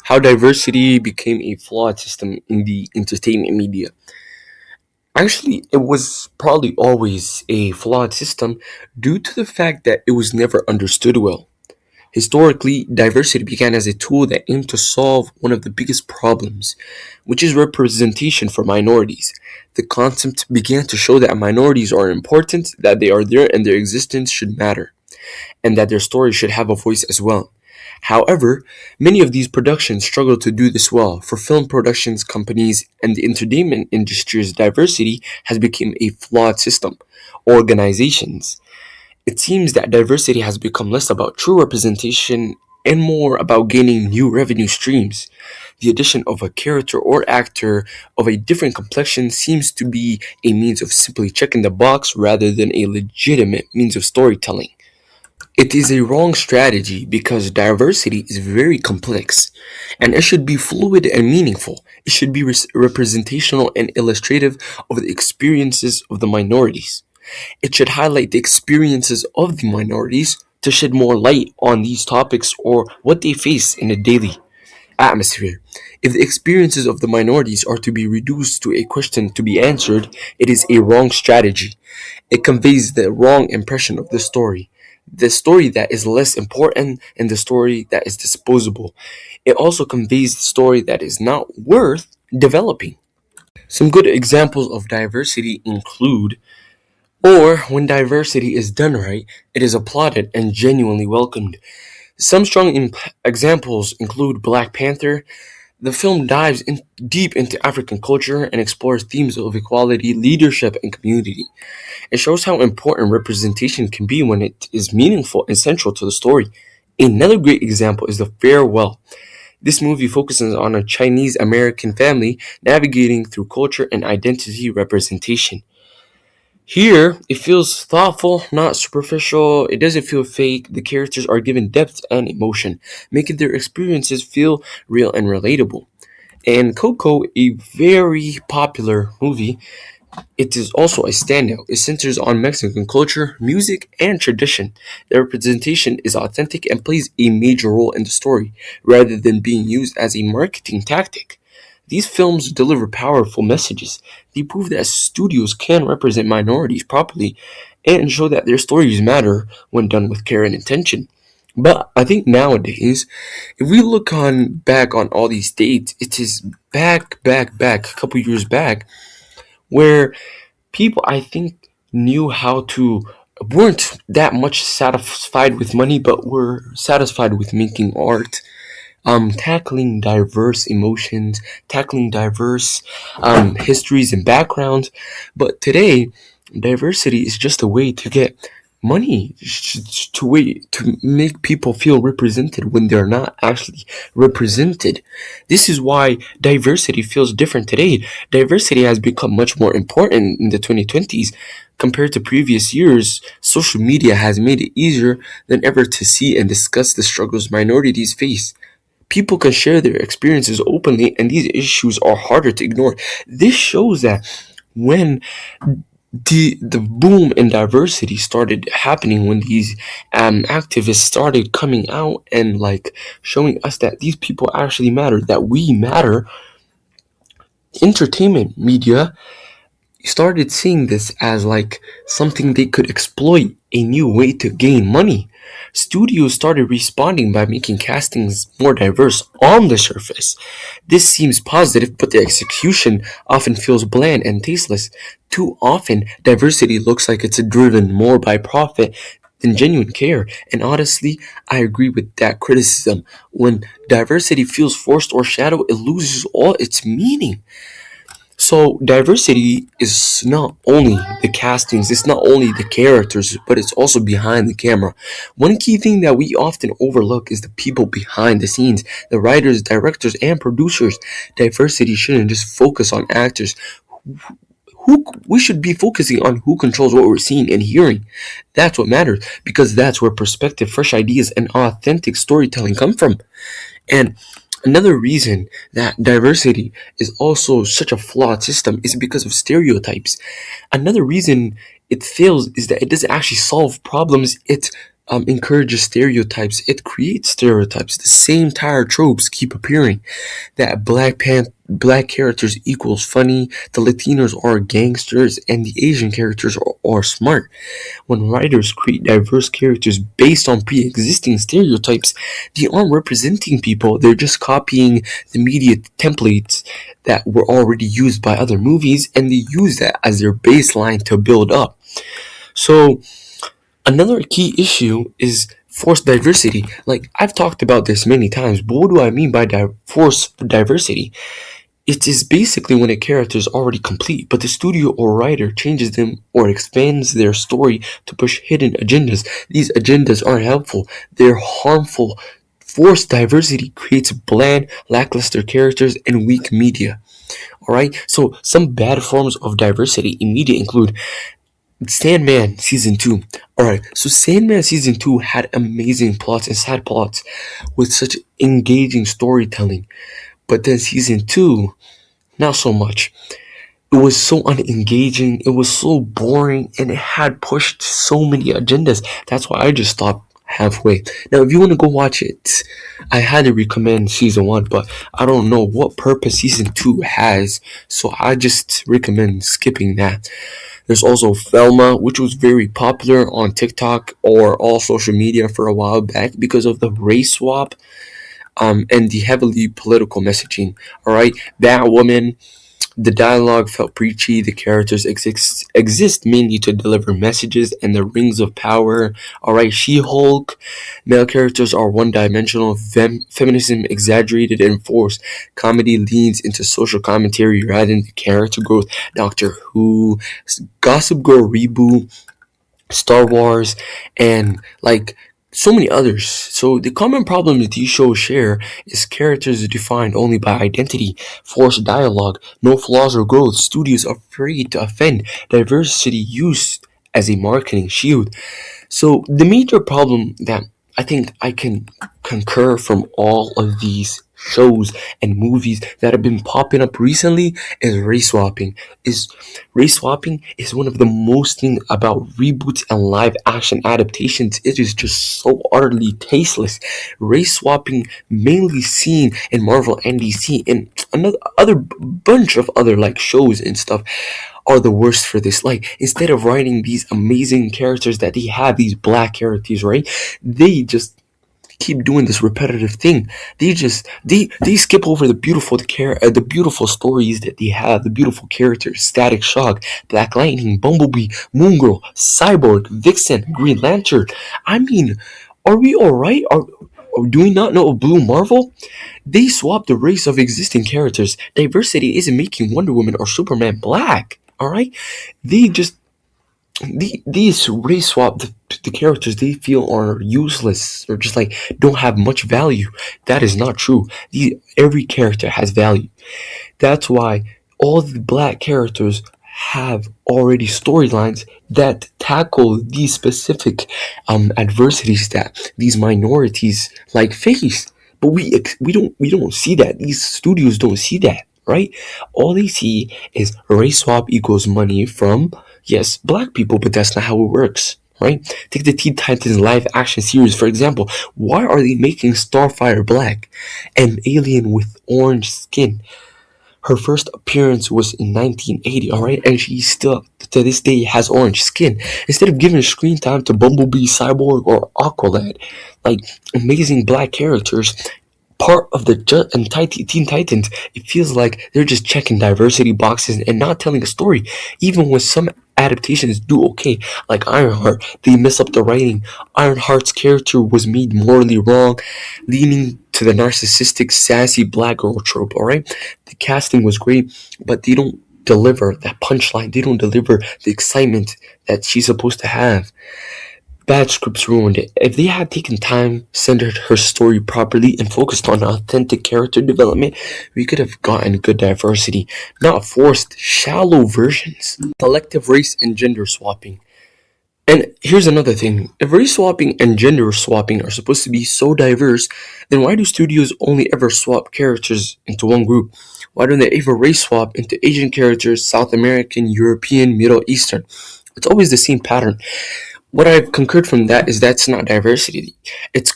How diversity became a flawed system in the entertainment media. Actually, it was probably always a flawed system due to the fact that it was never understood well. Historically, diversity began as a tool that aimed to solve one of the biggest problems, which is representation for minorities. The concept began to show that minorities are important, that they are there and their existence should matter, and that their story should have a voice as well. However, many of these productions struggle to do this well. For film productions companies and the entertainment industry's diversity has become a flawed system. Organizations. It seems that diversity has become less about true representation and more about gaining new revenue streams. The addition of a character or actor of a different complexion seems to be a means of simply checking the box rather than a legitimate means of storytelling. It is a wrong strategy because diversity is very complex and it should be fluid and meaningful. It should be representational and illustrative of the experiences of the minorities. It should highlight the experiences of the minorities to shed more light on these topics or what they face in a daily atmosphere. If the experiences of the minorities are to be reduced to a question to be answered, it is a wrong strategy. It conveys the wrong impression of the story. The story that is less important and the story that is disposable. It also conveys the story that is not worth developing. Some good examples of diversity include or when diversity is done right, it is applauded and genuinely welcomed. Some strong examples include Black Panther. The film dives deep into African culture and explores themes of equality, leadership, and community. It shows how important representation can be when it is meaningful and central to the story. Another great example is The Farewell. This movie focuses on a Chinese American family navigating through culture and identity representation. Here, it feels thoughtful, not superficial. It doesn't feel fake. The characters are given depth and emotion, making their experiences feel real and relatable. And Coco, a very popular movie, it is also a standout. It centers on Mexican culture, music, and tradition. The representation is authentic and plays a major role in the story, rather than being used as a marketing tactic. These films deliver powerful messages. They prove that studios can represent minorities properly and show that their stories matter when done with care and intention. But I think nowadays, if we look on back on all these dates, it is back, a couple years back, where people I think knew how to weren't that much satisfied with money, but were satisfied with making art, tackling diverse emotions, tackling diverse histories and backgrounds. But today, diversity is just a way to get money, to way to make people feel represented when they're not actually represented. This is why diversity feels different today. Diversity has become much more important in the 2020s compared to previous years. Social media has made it easier than ever to see and discuss the struggles minorities face. People can share their experiences openly, and these issues are harder to ignore. This shows that when the boom in diversity started happening, when these activists started coming out and like showing us that these people actually matter, that we matter, entertainment media started seeing this as like something they could exploit, a new way to gain money. Studios started responding by making castings more diverse on the surface. This seems positive, but the execution often feels bland and tasteless. Too often, diversity looks like it's driven more by profit than genuine care. And honestly, I agree with that criticism. When diversity feels forced or shallow, it loses all its meaning. So diversity is not only the castings, it's not only the characters, but it's also behind the camera. One key thing that we often overlook is the people behind the scenes, the writers, directors, and producers. Diversity shouldn't just focus on actors. Who we should be focusing on who controls what we're seeing and hearing. That's what matters because that's where perspective, fresh ideas, and authentic storytelling come from. And another reason that diversity is also such a flawed system is because of stereotypes. Another reason it fails is that it doesn't actually solve problems, it encourages stereotypes. It creates stereotypes. The same tired tropes keep appearing. That black characters equals funny, the Latinos are gangsters, and the Asian characters are smart. When writers create diverse characters based on pre-existing stereotypes, they aren't representing people, they're just copying the media templates that were already used by other movies, and they use that as their baseline to build up. So, another key issue is forced diversity. Like, I've talked about this many times, but what do I mean by forced diversity? It is basically when a character is already complete, but the studio or writer changes them or expands their story to push hidden agendas. These agendas aren't helpful, they're harmful. Forced diversity creates bland, lackluster characters and weak media. Alright, so some bad forms of diversity in media include Sandman Season 2. Alright, so Sandman Season 2 had amazing plots and sad plots with such engaging storytelling. But then Season 2, not so much. It was so unengaging, it was so boring, and it had pushed so many agendas. That's why I just stopped halfway. Now, if you want to go watch it, I highly recommend Season 1, but I don't know what purpose Season 2 has, so I just recommend skipping that. There's also Velma, which was very popular on TikTok or all social media for a while back because of the race swap and the heavily political messaging. All right, that woman, the dialogue felt preachy. The characters exist mainly to deliver messages and the rings of power. All right, She-Hulk, male characters are one-dimensional. Feminism exaggerated and forced. Comedy leans into social commentary rather than the character growth. Doctor Who, Gossip Girl reboot, Star Wars, and like so many others. So the common problem that these shows share is characters defined only by identity, forced dialogue, no flaws or growth, studios afraid to offend, diversity used as a marketing shield. So the major problem that I think I can concur from all of these shows and movies that have been popping up recently is race swapping. Is race swapping is one of the most thing about reboots and live action adaptations. It is just so utterly tasteless. Race swapping mainly seen in Marvel and DC and another other bunch of other like shows and stuff are the worst for this. Like, instead of writing these amazing characters that they have, these black characters, right? They just keep doing this repetitive thing. They skip over the beautiful stories that they have, the beautiful characters, Static Shock, Black Lightning, Bumblebee, Moon Girl, Cyborg, Vixen, Green Lantern. I mean, are we alright? Or do we not know of Blue Marvel? They swapped the race of existing characters. Diversity isn't making Wonder Woman or Superman black. Alright? They just these race swap the characters they feel are useless or just like don't have much value. That is not true. Every character has value. That's why all the black characters have already storylines that tackle these specific adversities that these minorities like face. But we don't see that. These studios don't see that, right? All they see is race swap equals money from, yes, black people, but that's not how it works. Right? Take the Teen Titans live action series for example. Why are they making Starfire black, an alien with orange skin? Her first appearance was in 1980, alright? And she still, to this day, has orange skin. Instead of giving screen time to Bumblebee, Cyborg, or Aqualad, like amazing black characters, part of the Teen Titans, it feels like they're just checking diversity boxes and not telling a story. Even when some adaptations do okay, like Ironheart, they mess up the writing. Ironheart's character was made morally wrong, leaning to the narcissistic, sassy black girl trope, alright? The casting was great, but they don't deliver that punchline. They don't deliver the excitement that she's supposed to have. Bad scripts ruined it. If they had taken time, centered her story properly, and focused on authentic character development, we could have gotten good diversity, not forced, shallow versions. Selective race and gender swapping. And here's another thing. If race swapping and gender swapping are supposed to be so diverse, then why do studios only ever swap characters into one group? Why don't they ever race swap into Asian characters, South American, European, Middle Eastern? It's always the same pattern. what I've concurred from that is that's not diversity. It's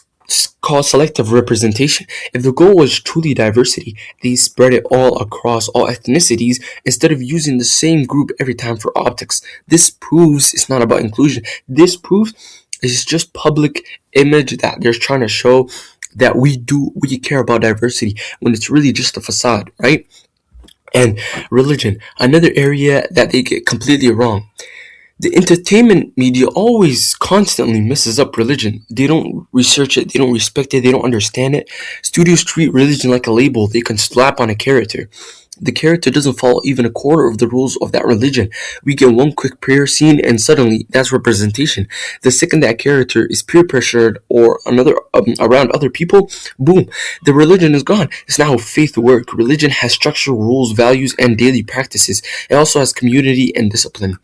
called selective representation. If the goal was truly diversity, they spread it all across all ethnicities instead of using the same group every time for optics. This proves it's not about inclusion. This proves it's just public image that they're trying to show that we care about diversity when it's really just a facade, right? And religion, another area that they get completely wrong. The entertainment media always constantly messes up religion. They don't research it, they don't respect it, they don't understand it. Studios treat religion like a label they can slap on a character. The character doesn't follow even a quarter of the rules of that religion. We get one quick prayer scene and suddenly that's representation. The second that character is peer pressured or another around other people, boom, the religion is gone. It's now faith work. Religion has structure, rules, values, and daily practices. It also has community and discipline.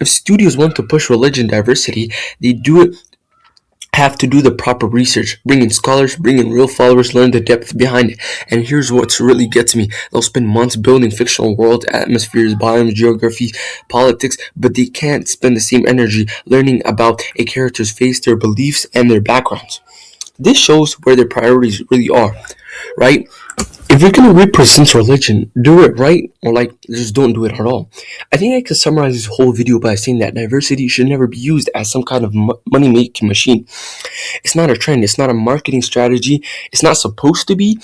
If studios want to push religion diversity, they do it have to do the proper research, bring in scholars, bring in real followers, learn the depth behind it. And here's what's really gets me. They'll spend months building fictional worlds, atmospheres, biomes, geography, politics, but they can't spend the same energy learning about a character's face, their beliefs, and their backgrounds. This shows where their priorities really are, right? If you're gonna represent religion, do it right, or like just don't do it at all. I think I could summarize this whole video by saying that diversity should never be used as some kind of money making machine. It's not a trend, it's not a marketing strategy, it's not supposed to be.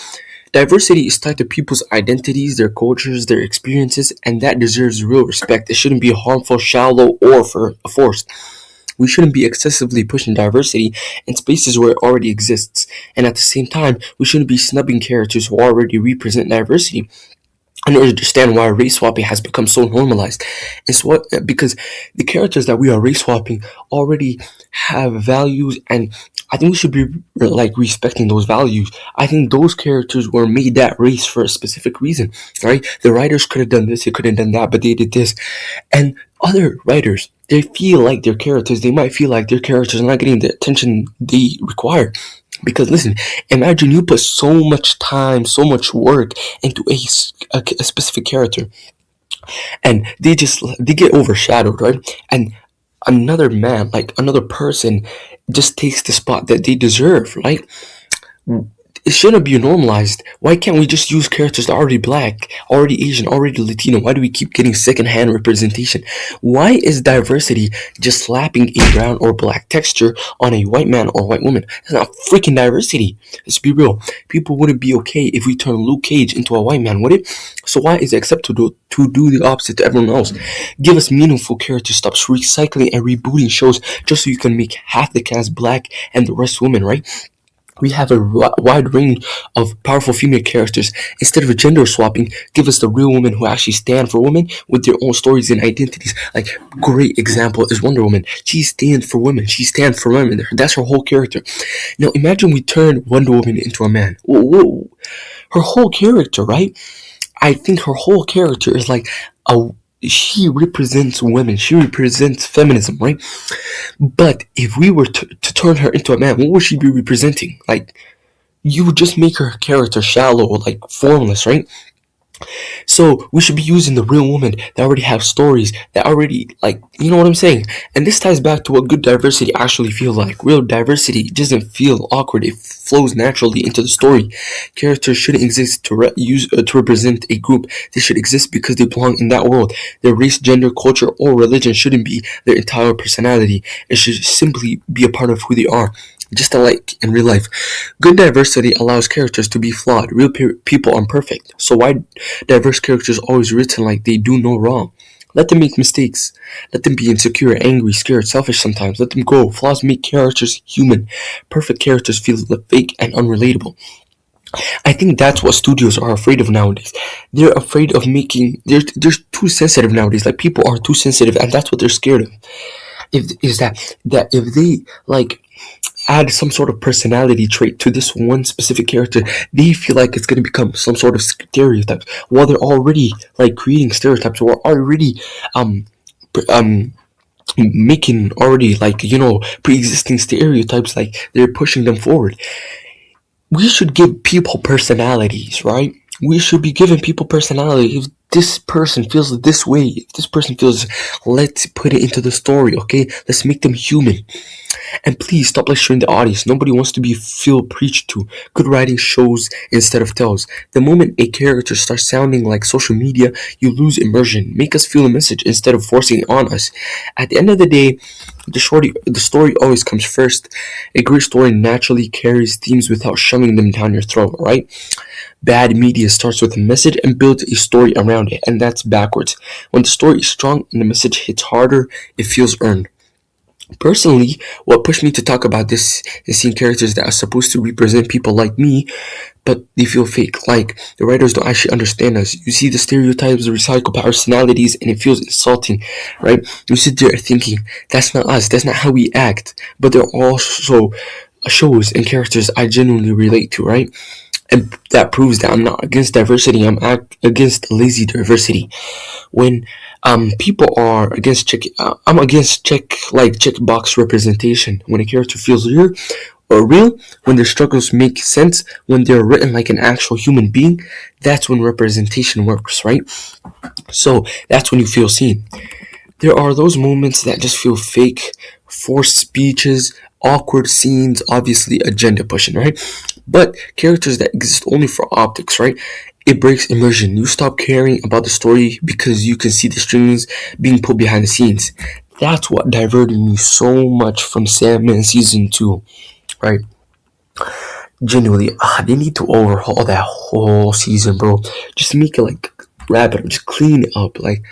Diversity is tied to people's identities, their cultures, their experiences, and that deserves real respect. It shouldn't be harmful, shallow, or forced. We shouldn't be excessively pushing diversity in spaces where it already exists, and at the same time, we shouldn't be snubbing characters who already represent diversity. I don't understand why race swapping has become so normalized. It's what because the characters that we are race swapping already have values, and I think we should be like respecting those values. I think those characters were made that race for a specific reason, right? The writers could have done this, they could have done that, but they did this. And other writers, they feel like their characters, they might feel like their characters are not getting the attention they require. Because listen, imagine you put so much time, so much work into a specific character, and they get overshadowed, right? And another man, like another person, just takes the spot that they deserve, right? It shouldn't be normalized. Why can't we just use characters that are already black, already Asian, already Latino? Why do we keep getting secondhand representation? Why is diversity just slapping a brown or black texture on a white man or white woman? It's not freaking diversity. Let's be real. People wouldn't be okay if we turn Luke Cage into a white man, would it? So why is it acceptable to do the opposite to everyone else? Give us meaningful characters. Stop recycling and rebooting shows just so you can make half the cast black and the rest women, right? We have a wide range of powerful female characters. Instead of gender swapping, give us the real women who actually stand for women with their own stories and identities. Like, great example is Wonder Woman. She stands for women. She stands for women. That's her whole character. Now, imagine we turn Wonder Woman into a man. Whoa. Her whole character, right? I think her whole character is like a she represents women. She represents feminism, right? But if we were to turn her into a man, what would she be representing? Like, you would just make her character shallow, like formless, right? So we should be using the real women that already have stories, that already, like, you know what I'm saying? And this ties back to what good diversity actually feels like. Real diversity doesn't feel awkward, it flows naturally into the story. Characters shouldn't exist to represent a group. They should exist because they belong in that world. Their race, gender, culture, or religion shouldn't be their entire personality. It should simply be a part of who they are. Just like in real life, good diversity allows characters to be flawed. Real people aren't perfect. So why diverse characters always written like they do no wrong? Let them make mistakes. Let them be insecure, angry, scared, selfish sometimes. Let them grow. Flaws make characters human. Perfect characters feel fake and unrelatable. I think that's what studios are afraid of nowadays. They're afraid of making. They're too sensitive nowadays. Like, people are too sensitive, and that's what they're scared of. That if they like add some sort of personality trait to this one specific character, they feel like it's going to become some sort of stereotypes. While they're already like creating stereotypes, or already making already, like, pre-existing stereotypes, like they're pushing them forward. We should give people personalities, right? We should be giving people personality. If this person feels this way, if this person feels, let's put it into the story, okay? Let's make them human. And please stop lecturing the audience. Nobody wants to be feel preached to. Good writing shows instead of tells. The moment a character starts sounding like social media, you lose immersion. Make us feel the message instead of forcing it on us. At the end of the day, the story always comes first. A great story naturally carries themes without shoving them down your throat, right? Bad media starts with a message and builds a story around it, and that's backwards. When the story is strong and the message hits harder, it feels earned. Personally, what pushed me to talk about this is seeing characters that are supposed to represent people like me, but they feel fake. Like, the writers don't actually understand us. You see the stereotypes, the recycled personalities, and it feels insulting, right? You sit there thinking, that's not us, that's not how we act. But they're also shows and characters I genuinely relate to, right? And that proves that I'm not against diversity, against lazy diversity. When people are against I'm against checkbox representation. When a character feels real, when their struggles make sense, when they're written like an actual human being, that's when representation works, right? So that's when you feel seen. There are those moments that just feel fake, forced speeches, awkward scenes, obviously agenda pushing, right? But characters that exist only for optics, right? It breaks immersion. You stop caring about the story because you can see the strings being pulled behind the scenes. That's what diverted me so much from Sandman season 2, right? Genuinely, they need to overhaul that whole season, bro. Just make it like rapid, just clean it up. Like,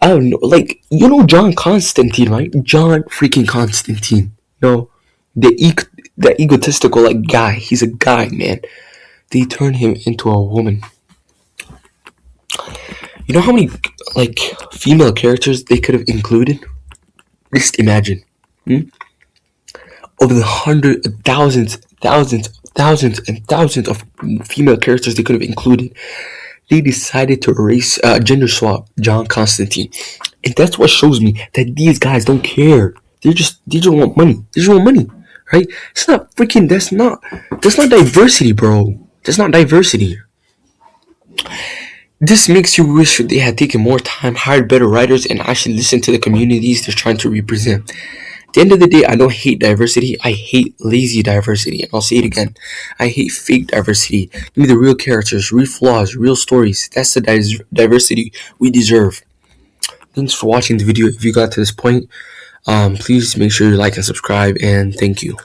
I don't know, like, John Constantine, right? John freaking Constantine. No, the egotistical like guy. He's a guy, man. They turn him into a woman. You know how many like female characters they could have included? Just imagine. Hmm? Over the thousands of female characters they could have included, they decided to erase gender swap John Constantine, and that's what shows me that these guys don't care. They just want money. They just want money, right? It's not freaking. That's not diversity, bro. That's not diversity. This makes you wish they had taken more time, hired better writers, and actually listened to the communities they're trying to represent. At the end of the day, I don't hate diversity. I hate lazy diversity. And I'll say it again. I hate fake diversity. Give me the real characters, real flaws, real stories. That's the diversity we deserve. Thanks for watching the video. If you got to this point, please make sure you like and subscribe. And thank you.